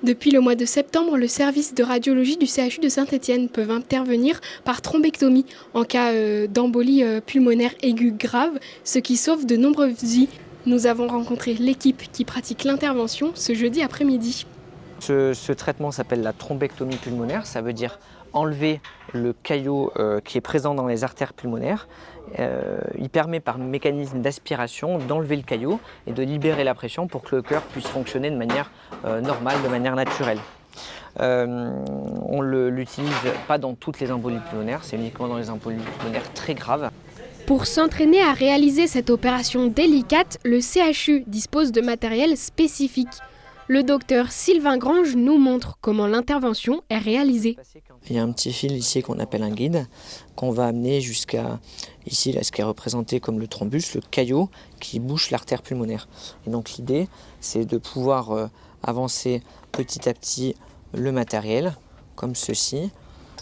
Depuis le mois de septembre, le service de radiologie du CHU de Saint-Étienne peut intervenir par thrombectomie en cas d'embolie pulmonaire aiguë grave, ce qui sauve de nombreuses vies. Nous avons rencontré l'équipe qui pratique l'intervention ce jeudi après-midi. Ce traitement s'appelle la thrombectomie pulmonaire, ça veut dire enlever le caillot qui est présent dans les artères pulmonaires. Il permet par mécanisme d'aspiration d'enlever le caillot et de libérer la pression pour que le cœur puisse fonctionner de manière normale, de manière naturelle. On ne l'utilise pas dans toutes les embolies pulmonaires, c'est uniquement dans les embolies pulmonaires très graves. Pour s'entraîner à réaliser cette opération délicate, le CHU dispose de matériel spécifique. Le docteur Sylvain Grange nous montre comment l'intervention est réalisée. Il y a un petit fil ici qu'on appelle un guide, qu'on va amener jusqu'à ici, là, ce qui est représenté comme le thrombus, le caillot qui bouche l'artère pulmonaire. Et donc l'idée, c'est de pouvoir avancer petit à petit le matériel, comme ceci,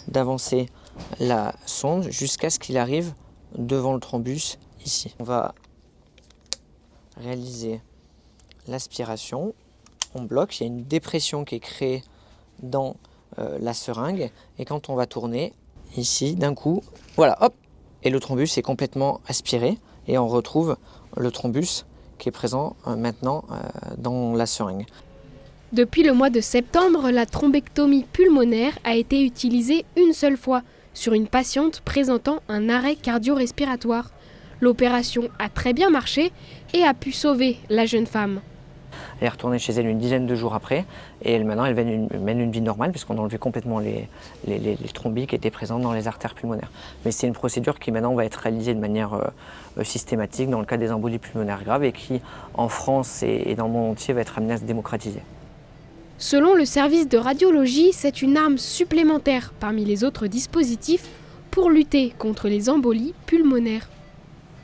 d'avancer la sonde jusqu'à ce qu'il arrive devant le thrombus ici. On va réaliser l'aspiration. On bloque, il y a une dépression qui est créée dans la seringue et quand on va tourner ici d'un coup, voilà, hop, et le thrombus est complètement aspiré et on retrouve le thrombus qui est présent maintenant dans la seringue. Depuis le mois de septembre, la thrombectomie pulmonaire a été utilisée une seule fois sur une patiente présentant un arrêt cardio-respiratoire. L'opération a très bien marché et a pu sauver la jeune femme. Elle est retournée chez elle une dizaine de jours après et maintenant elle mène une vie normale puisqu'on a enlevé complètement les thrombis qui étaient présents dans les artères pulmonaires. Mais c'est une procédure qui maintenant va être réalisée de manière systématique dans le cas des embolies pulmonaires graves et qui en France et dans le monde entier va être amenée à se démocratiser. Selon le service de radiologie, c'est une arme supplémentaire parmi les autres dispositifs pour lutter contre les embolies pulmonaires.